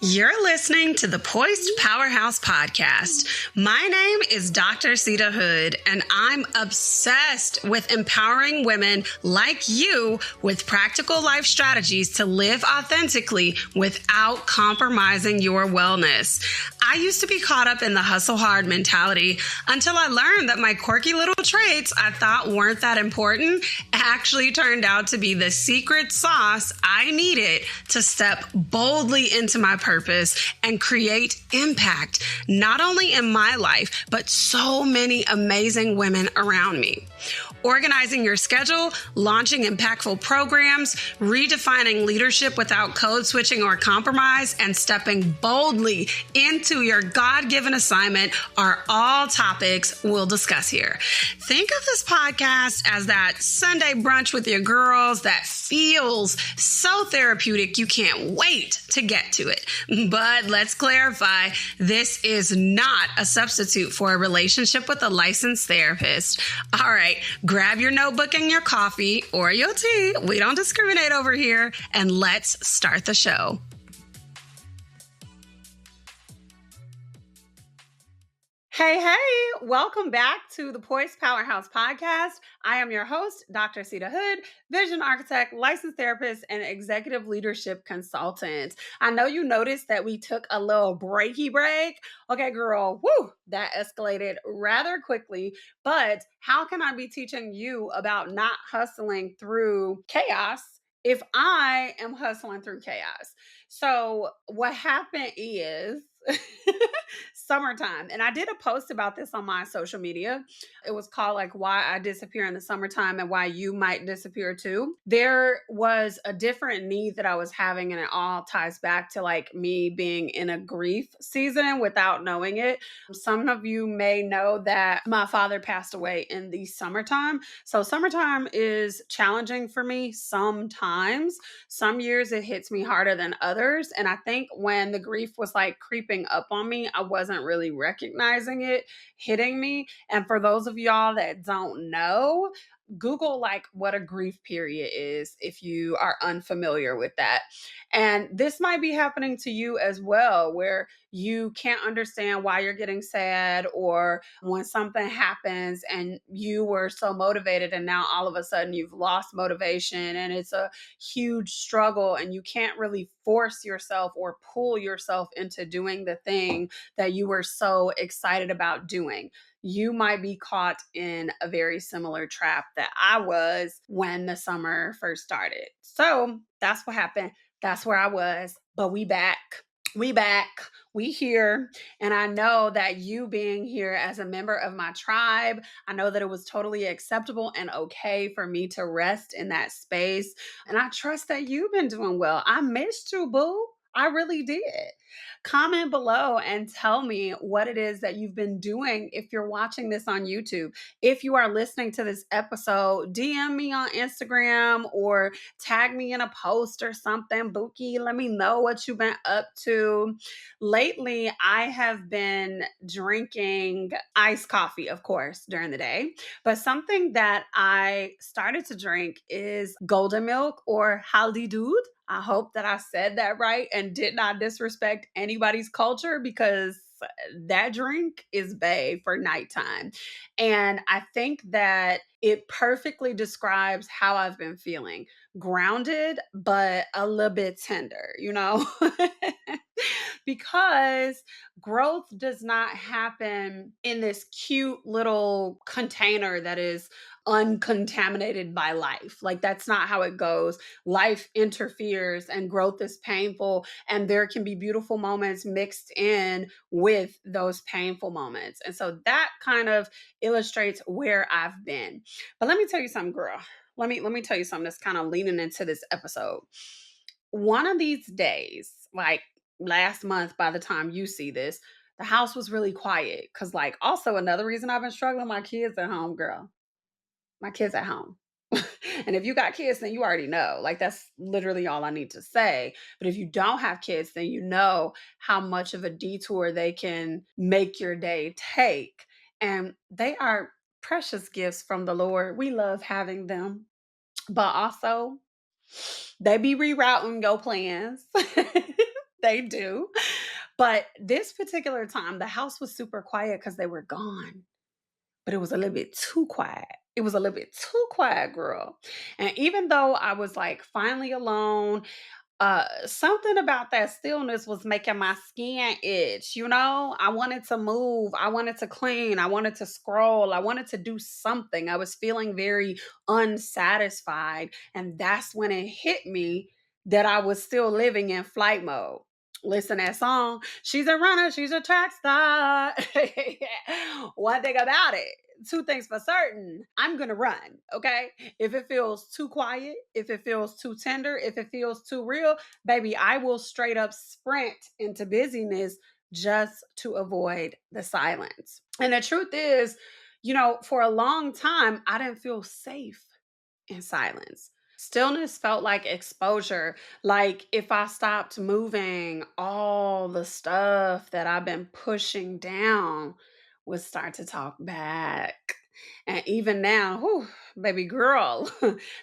You're listening to the Poised Powerhouse Podcast. My name is Dr. Seida Hood, and I'm obsessed with empowering women like you with practical life strategies to live authentically without compromising your wellness. I used to be caught up in the hustle hard mentality until I learned that my quirky little traits I thought weren't that important actually turned out to be the secret sauce I needed to step boldly into my purpose and create impact, not only in my life, but so many amazing women around me. Organizing your schedule, launching impactful programs, redefining leadership without code switching or compromise, and stepping boldly into your God-given assignment are all topics we'll discuss here. Think of this podcast as that Sunday brunch with your girls that feels so therapeutic you can't wait to get to it. But let's clarify, this is not a substitute for a relationship with a licensed therapist. All right, grab your notebook and your coffee or your tea. We don't discriminate over here. And let's start the show. Hey, welcome back to the Poised Powerhouse Podcast. I am your host, Dr. Seida Hood, vision architect, licensed therapist, and executive leadership consultant. I know you noticed that we took a little breaky break. Okay, girl, that escalated rather quickly. But how can I be teaching you about not hustling through chaos if I am hustling through chaos? So what happened is summertime. And I did a post about this on my social media. It was called Why I Disappear in the Summertime and Why You Might Disappear Too. There was a different need that I was having, and it all ties back to me being in a grief season without knowing it. Some of you may know that my father passed away in the summertime. So summertime is challenging for me sometimes. Some years it hits me harder than others. And I think when the grief was creeping up on me, I wasn't really recognizing it hitting me. And for those of y'all that don't know, Google what a grief period is if you are unfamiliar with that. And this might be happening to you as well, where you can't understand why you're getting sad, or when something happens and you were so motivated and now all of a sudden you've lost motivation and it's a huge struggle and you can't really force yourself or pull yourself into doing the thing that you were so excited about doing. You might be caught in a very similar trap that I was when the summer first started. So that's what happened. That's where I was. But we back. We here. And I know that you being here as a member of my tribe, I know that it was totally acceptable and okay for me to rest in that space. And I trust that you've been doing well. I missed you, boo. I really did. Comment below and tell me what it is that you've been doing if you're watching this on YouTube. If you are listening to this episode, DM me on Instagram or tag me in a post or something. Bookie, let me know what you've been up to. Lately, I have been drinking iced coffee, of course, during the day. But something that I started to drink is golden milk or haldi doodh. I hope that I said that right and did not disrespect anybody's culture, because that drink is bae for nighttime. And I think that it perfectly describes how I've been feeling. Grounded, but a little bit tender, because growth does not happen in this cute little container that is uncontaminated by life. That's not how it goes. Life interferes and growth is painful, and there can be beautiful moments mixed in with those painful moments. And so that kind of illustrates where I've been. But let me tell you something, girl. Let me tell you something that's kind of leaning into this episode. One of these days, last month, by the time you see this, the house was really quiet. Because also another reason I've been struggling, my kids at home, girl. My kids at home. And if you got kids, then you already know. That's literally all I need to say. But if you don't have kids, then you know how much of a detour they can make your day take. And they are precious gifts from the Lord. We love having them. But also, they be rerouting your plans. They do. But this particular time, the house was super quiet because they were gone, but it was a little bit too quiet. It was a little bit too quiet, girl. And even though I was like finally alone, something about that stillness was making my skin itch. I wanted to move, I wanted to clean, I wanted to scroll, I wanted to do something. I was feeling very unsatisfied, and that's when it hit me that I was still living in flight mode. Listen to that song. She's a runner, she's a track star. One thing about it, two things for certain, I'm gonna run. Okay, if it feels too quiet, if it feels too tender, if it feels too real, baby, I will straight up sprint into busyness just to avoid the silence. And the truth is, for a long time, I didn't feel safe in silence. Stillness felt like exposure. Like if I stopped moving, all the stuff that I've been pushing down would start to talk back. And even now, whew, baby girl,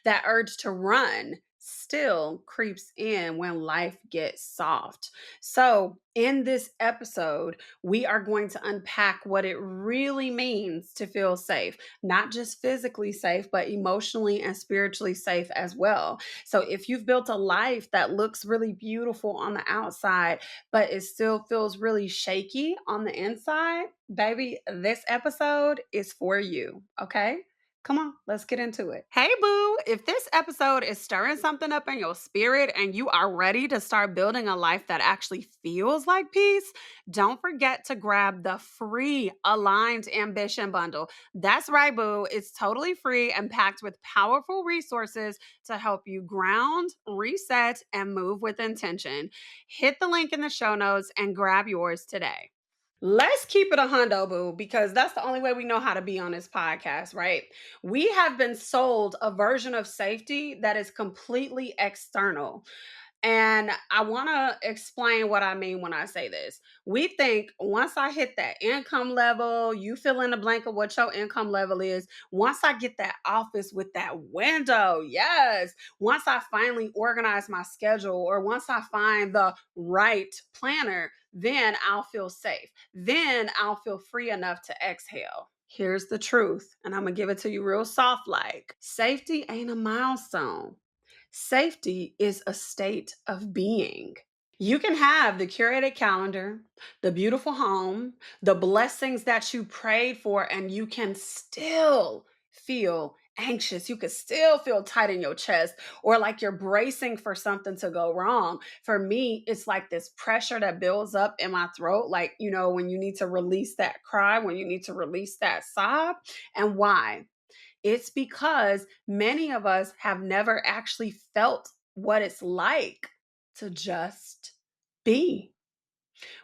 that urge to run still creeps in when life gets soft. So, in this episode, we are going to unpack what it really means to feel safe, not just physically safe, but emotionally and spiritually safe as well. So, if you've built a life that looks really beautiful on the outside, but it still feels really shaky on the inside, baby, this episode is for you. Okay. Come on, let's get into it. Hey, boo. If this episode is stirring something up in your spirit and you are ready to start building a life that actually feels like peace, don't forget to grab the free Aligned Ambition Bundle. That's right, boo. It's totally free and packed with powerful resources to help you ground, reset, and move with intention. Hit the link in the show notes and grab yours today. Let's keep it a hundo, boo, because that's the only way we know how to be on this podcast, right? We have been sold a version of safety that is completely external. And I want to explain what I mean when I say this. We think once I hit that income level, you fill in the blank of what your income level is. Once I get that office with that window, yes. Once I finally organize my schedule, or once I find the right planner, then I'll feel safe. Then I'll feel free enough to exhale. Here's the truth, and I'm going to give it to you real soft like. Safety ain't a milestone. Safety is a state of being. You can have the curated calendar, the beautiful home, the blessings that you prayed for, and you can still feel anxious. You could still feel tight in your chest, or like you're bracing for something to go wrong. For me, it's like this pressure that builds up in my throat, like, when you need to release that cry, when you need to release that sob. And why? It's because many of us have never actually felt what it's like to just be.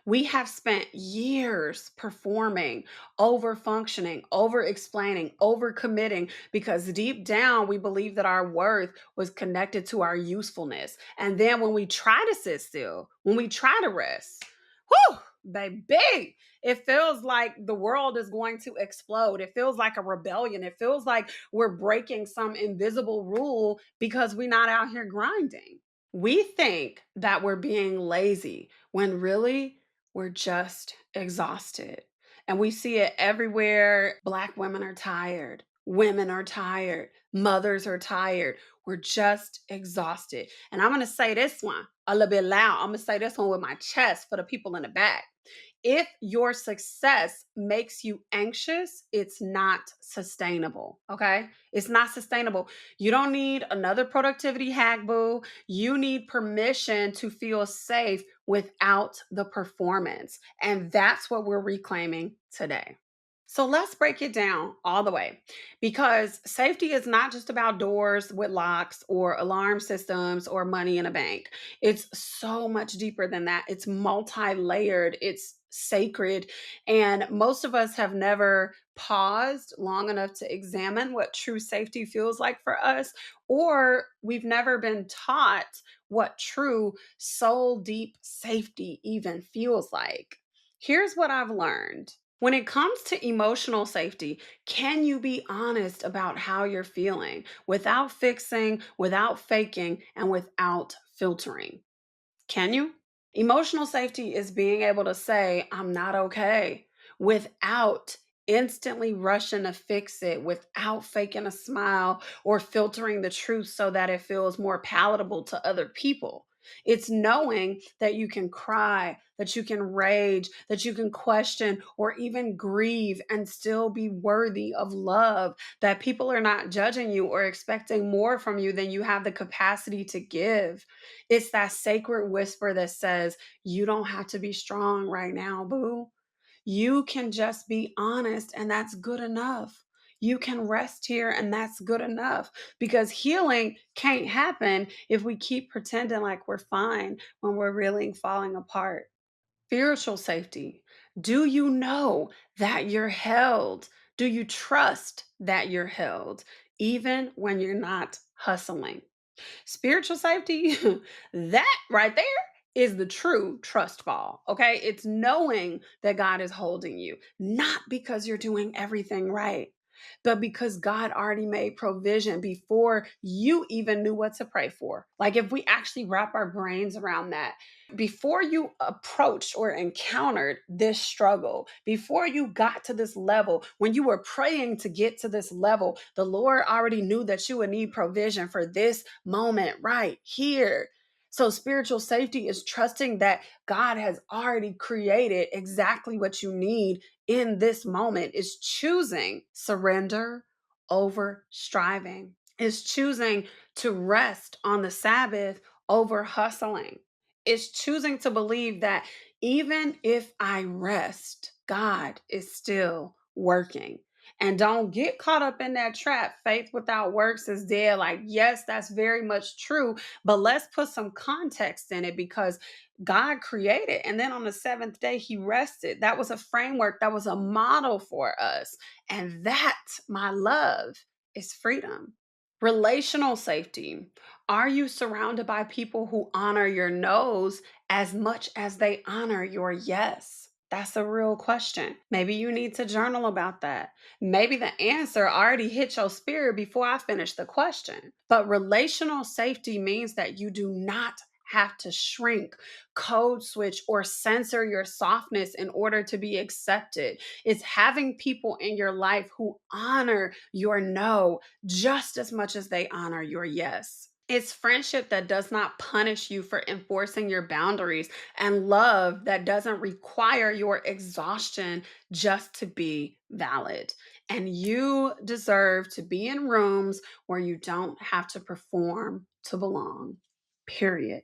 We have spent years performing, over functioning, over explaining, over committing, because deep down we believe that our worth was connected to our usefulness. And then when we try to sit still, when we try to rest, whew, baby, it feels like the world is going to explode. It feels like a rebellion. It feels like we're breaking some invisible rule because we're not out here grinding. We think that we're being lazy when really we're just exhausted. And we see it everywhere. Black women are tired. Women are tired. Mothers are tired. We're just exhausted. And I'm going to say this one a little bit loud. I'm going to say this one with my chest for the people in the back. If your success makes you anxious, it's not sustainable. Okay. It's not sustainable. You don't need another productivity hack, boo. You need permission to feel safe without the performance. And that's what we're reclaiming today. So let's break it down all the way, because safety is not just about doors with locks or alarm systems or money in a bank. It's so much deeper than that. It's multi-layered, it's sacred, and most of us have never paused long enough to examine what true safety feels like for us, or we've never been taught what true soul deep safety even feels like. Here's what I've learned. When it comes to emotional safety, can you be honest about how you're feeling without fixing, without faking, and without filtering? Can you? Emotional safety is being able to say, I'm not okay, without instantly rushing to fix it, without faking a smile or filtering the truth so that it feels more palatable to other people. It's knowing that you can cry, that you can rage, that you can question or even grieve and still be worthy of love, that people are not judging you or expecting more from you than you have the capacity to give. It's that sacred whisper that says, you don't have to be strong right now, boo. You can just be honest, and that's good enough. You can rest here, and that's good enough, because healing can't happen if we keep pretending like we're fine when we're really falling apart. Spiritual safety. Do you know that you're held? Do you trust that you're held, even when you're not hustling? Spiritual safety, that right there is the true trust fall. Okay. It's knowing that God is holding you, not because you're doing everything right, but because God already made provision before you even knew what to pray for. Like, if we actually wrap our brains around that, before you approached or encountered this struggle, before you got to this level, when you were praying to get to this level, the Lord already knew that you would need provision for this moment right here. So, spiritual safety is trusting that God has already created exactly what you need in this moment. Is choosing surrender over striving, is choosing to rest on the Sabbath over hustling. It's choosing to believe that even if I rest, God is still working. And don't get caught up in that trap. Faith without works is dead. Like, yes, that's very much true. But let's put some context in it, because God created. And then on the seventh day, he rested. That was a framework, that was a model for us. And that, my love, is freedom. Relational safety. Are you surrounded by people who honor your no's as much as they honor your yes? That's a real question. Maybe you need to journal about that. Maybe the answer already hit your spirit before I finish the question. But relational safety means that you do not have to shrink, code switch, or censor your softness in order to be accepted. It's having people in your life who honor your no just as much as they honor your yes. It's friendship that does not punish you for enforcing your boundaries, and love that doesn't require your exhaustion just to be valid. And you deserve to be in rooms where you don't have to perform to belong. Period.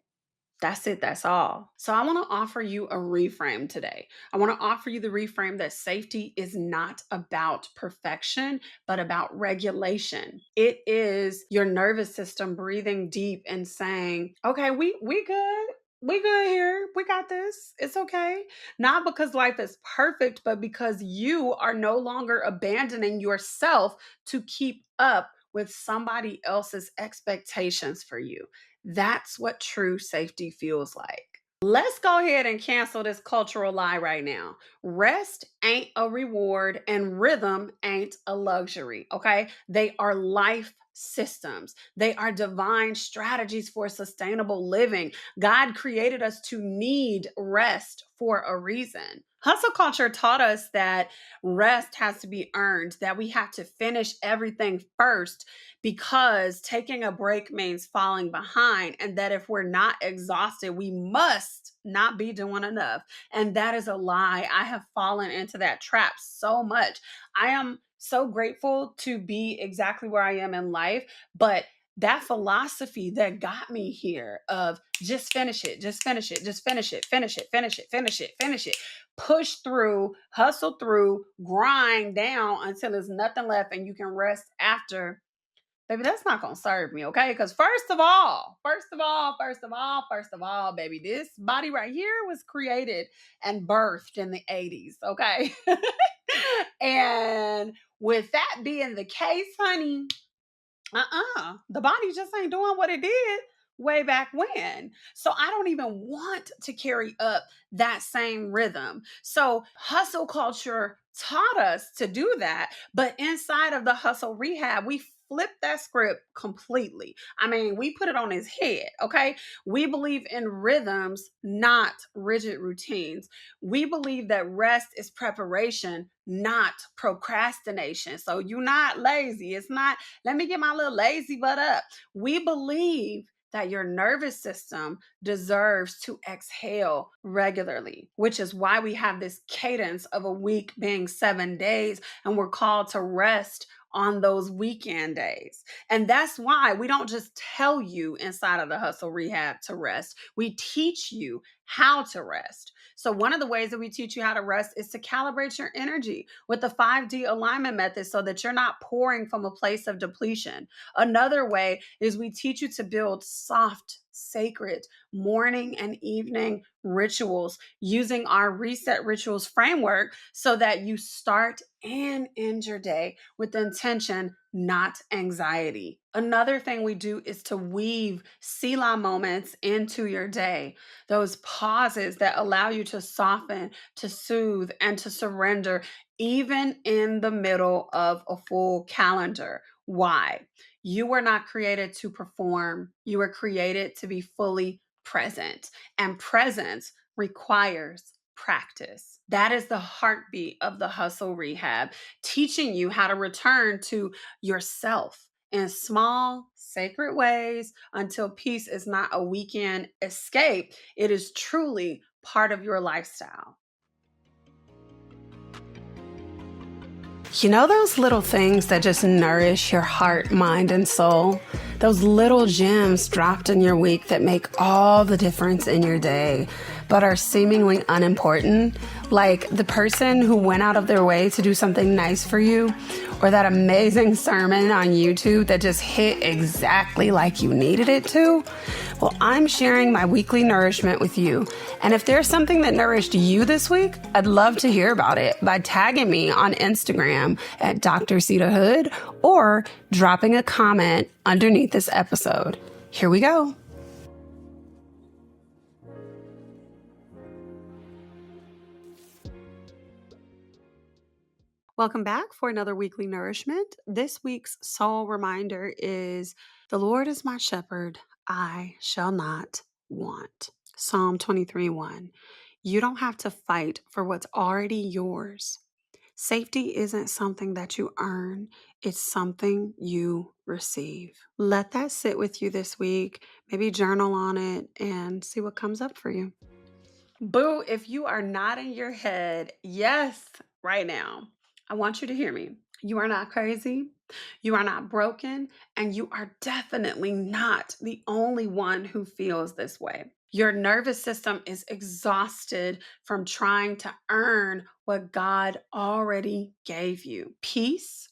That's it. That's all. So I want to offer you a reframe today. I want to offer you the reframe that safety is not about perfection, but about regulation. It is your nervous system breathing deep and saying, "Okay, we good. We good here. We got this. It's okay." Not because life is perfect, but because you are no longer abandoning yourself to keep up with somebody else's expectations for you. That's what true safety feels like. Let's go ahead and cancel this cultural lie right now. Rest ain't a reward and rhythm ain't a luxury, okay? They are life systems. They are divine strategies for sustainable living. God created us to need rest for a reason. Hustle culture taught us that rest has to be earned, that we have to finish everything first because taking a break means falling behind, and that if we're not exhausted, we must not be doing enough. And that is a lie. I have fallen into that trap so much. I am so grateful to be exactly where I am in life, but that philosophy that got me here of just finish it, just finish it, just finish it, finish it, finish it, finish it, finish it, push through, hustle through, grind down until there's nothing left and you can rest after. Baby, that's not gonna serve me, okay? Because first of all, baby, this body right here was created and birthed in the 80s, okay? And with that being the case, honey, the body just ain't doing what it did way back when. So I don't even want to carry up that same rhythm. So hustle culture taught us to do that. But inside of the hustle rehab, we flipped that script completely. I mean, we put it on his head, okay? We believe in rhythms, not rigid routines. We believe that rest is preparation, not procrastination. So you're not lazy. It's not, let me get my little lazy butt up. We believe that your nervous system deserves to exhale regularly, which is why we have this cadence of a week being 7 days, and we're called to rest on those weekend days. And that's why we don't just tell you inside of the Hustle Rehab to rest, we teach you how to rest. So, one of the ways that we teach you how to rest is to calibrate your energy with the 5D alignment method so that you're not pouring from a place of depletion. Another way is we teach you to build soft, sacred morning and evening rituals using our reset rituals framework so that you start and end your day with intention, not anxiety. Another thing we do is to weave Selah moments into your day, those pauses that allow you to soften, to soothe, and to surrender, even in the middle of a full calendar. Why? You were not created to perform. You were created to be fully present. And presence requires practice. That is the heartbeat of the Hustle Rehab, teaching you how to return to yourself in small, sacred ways until peace is not a weekend escape. It is truly part of your lifestyle. You know those little things that just nourish your heart, mind, and soul? Those little gems dropped in your week that make all the difference in your day, but are seemingly unimportant? Like the person who went out of their way to do something nice for you, or that amazing sermon on YouTube that just hit exactly like you needed it to? Well, I'm sharing my weekly nourishment with you. And if there's something that nourished you this week, I'd love to hear about it by tagging me on Instagram at Dr. Seida Hood or dropping a comment underneath this episode. Here we go. Welcome back for another weekly nourishment. This week's soul reminder is, the Lord is my shepherd, I shall not want. Psalm 23:1. You don't have to fight for what's already yours. Safety isn't something that you earn, it's something you receive. Let that sit with you this week. Maybe journal on it and see what comes up for you. Boo, if you are nodding your head, yes, right now, I want you to hear me. You are not crazy. You are not broken. And you are definitely not the only one who feels this way. Your nervous system is exhausted from trying to earn what God already gave you: peace,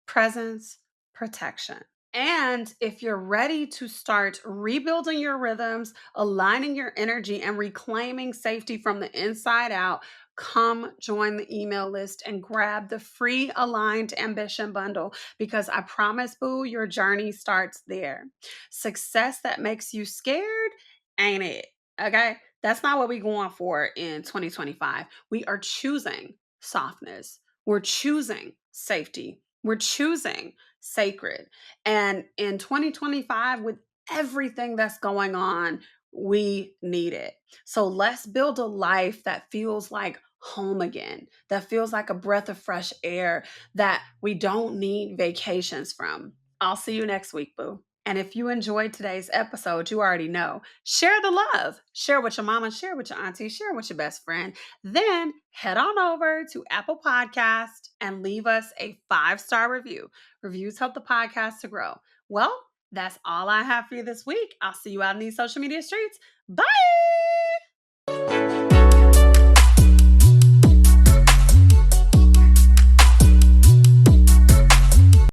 presence, protection. And if you're ready to start rebuilding your rhythms, aligning your energy, and reclaiming safety from the inside out, come join the email list and grab the free Aligned Ambition bundle, because I promise, boo, your journey starts there. Success that makes you scared ain't it, okay? That's not what we're going for in 2025. We are choosing softness. We're choosing safety. We're choosing sacred. And in 2025, with everything that's going on, we need it. So let's build a life that feels like home again, that feels like a breath of fresh air that we don't need vacations from. I'll see you next week, boo. And if you enjoyed today's episode, you already know, share the love. Share with your mama, share with your auntie, share with your best friend. Then head on over to Apple Podcast and leave us a 5-star review. Reviews help the podcast to grow. Well, that's all I have for you this week. I'll see you out in these social media streets. Bye.